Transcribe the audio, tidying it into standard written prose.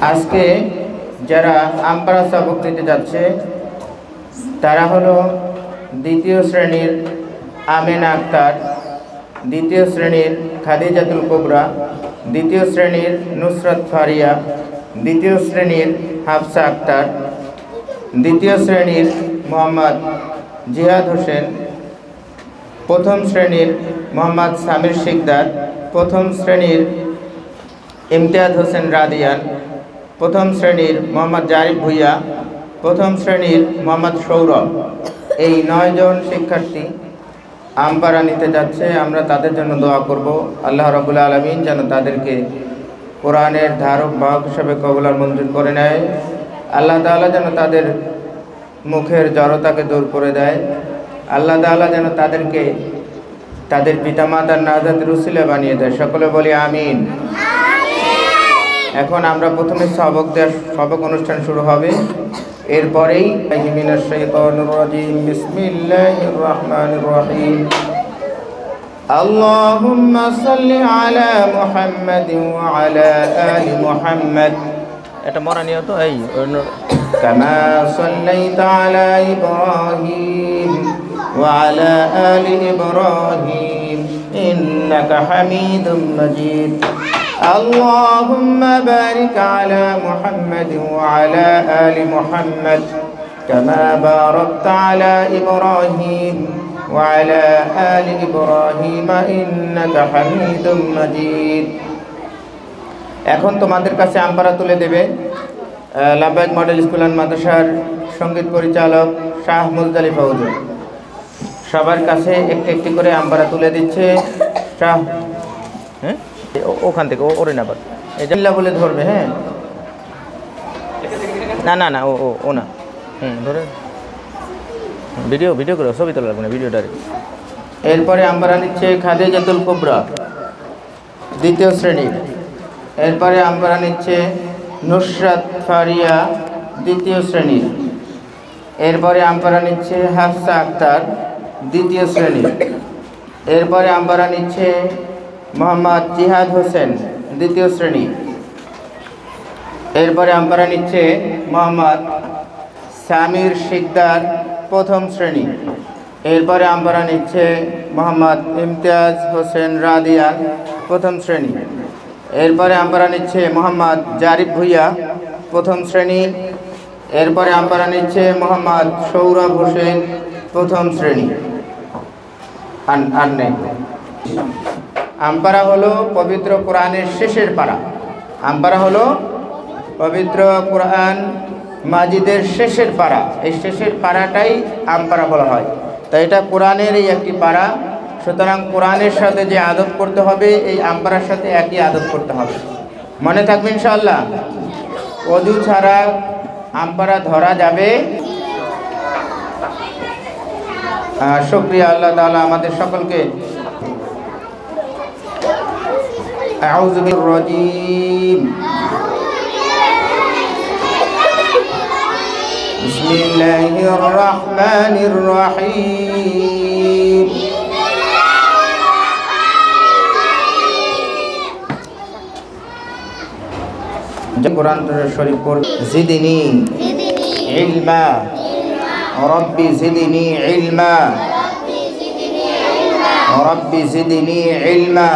আজকে যারা আমপারা সবক দিতে যাচ্ছে তারা হলো দ্বিতীয় শ্রেণীর আমেনা আক্তার, দ্বিতীয় শ্রেণীর খাদিজাতুল কুবরা, দ্বিতীয় শ্রেণীর নুসরাত ফারিয়া, দ্বিতীয় শ্রেণীর হাফসা আক্তার, দ্বিতীয় শ্রেণীর মোহাম্মদ জিহাদ হোসেন, প্রথম শ্রেণীর মোহাম্মদ সামির শিকদার, প্রথম শ্রেণীর ইমতিয়াজ হোসেন রাদিয়ান, প্রথম শ্রেণীর মোহাম্মদ জারিফ ভুইয়া, প্রথম শ্রেণীর মোহাম্মদ সৌরভ। এই 9 জন শিক্ষার্থী আমপারা নিতে যাচ্ছে। আমরা তাদের জন্য দোয়া করব, আল্লাহ রাব্বুল আলামিন যেন তাদেরকে কোরআনের ধারক বাহক হিসেবে কবুল আর মঞ্জুর করে নেয়। আল্লাহ তাআলা যেন তাদের মুখের জড়তাকে দূর করে দেয়। আল্লাহ তাআলা যেন তাদেরকে তাদের পিতামাতার নাজাতের উসিলা বানিয়ে দেয়। সকলে বলি আমিন। এখন আমরা প্রথমে সবক অনুষ্ঠান শুরু হবে। এরপরেই মিনাশ শাইতানির রাজিম, বিসমিল্লাহির রহমানির রহিম। আল্লাহুম্মা সাল্লি আলা মুহাম্মাদিন ওয়া আলা আলি মুহাম্মাদ। এটা মরা নিয়ত এই কামা সাল্লাইতা আলা ইব্রাহিম ওয়া আলা আলি ইব্রাহিম ইন্নাকা হামিদুম মাজিদ। اللهم بارك على محمد وعلى آل محمد كما باركت على إبراهيم وعلى آل إبراهيم إنك حميد مجيد। এখন তোমাদের কাছে আমপারা তুলে দেবে লাবাইক মডেল স্কুল অ্যান্ড মাদ্রাসার সঙ্গীত পরিচালক শাহ মুজদালিফা হুজুর। সবার কাছে একটি একটি করে আমপারা তুলে দিচ্ছে শাহ। হ্যাঁ, ওখান থেকে ওরে না, আবার এই জাল্লা বলে ধরবে। হ্যাঁ, না না না, ও না, ধরে ভিডিও করে ছবি তোলা লাগবে না, ভিডিওটারে। এরপরে আমপারা নিচ্ছে খাদিজাতুল কুবরা, দ্বিতীয় শ্রেণীর। এরপরে আমপারা নিচ্ছে নুসরাত ফারিয়া, দ্বিতীয় শ্রেণীর। এরপরে আমপারা নিচ্ছে হাফসা আক্তার, দ্বিতীয় শ্রেণীর। এরপরে আমপারা নিচ্ছে মোহাম্মদ জিহাদ হোসেন, দ্বিতীয় শ্রেণী। এরপরে আমপারা নিচ্ছে মোহাম্মদ সামির শিকদার, প্রথম শ্রেণী। এরপরে আমপারা নিচ্ছে মোহাম্মদ ইমতিয়াজ হোসেন রাদিয়ান, প্রথম শ্রেণী। এরপরে আমপারা নিচ্ছে মোহাম্মদ জারিফ ভুইয়া, প্রথম শ্রেণী। এরপরে আমপারা নিচ্ছে মোহাম্মদ সৌরভ হোসেন, প্রথম শ্রেণী। আর নেই। আমপারা হলো পবিত্র কোরআনের শেষের পারা। আমপারা হলো পবিত্র কোরআন মাজিদের শেষের পারা। এই শেষের পারাটাই আমপারা বলা হয়। তাই এটা কোরআনেরই একটি পারা। সুতরাং কোরআনের সাথে যে আদব করতে হবে, এই আমপারার সাথে একই আদব করতে হবে। মনে থাকবে ইনশাআল্লাহ। অজু ছাড়া আমপারা ধরা যাবে। শুকরিয়া আল্লাহ তাআলা আমাদের সকলকে। أعوذ بالرجيم بسم الله الرحمن الرحيم قرآن شريف زدني علما ربي زدني علما ربي زدني علما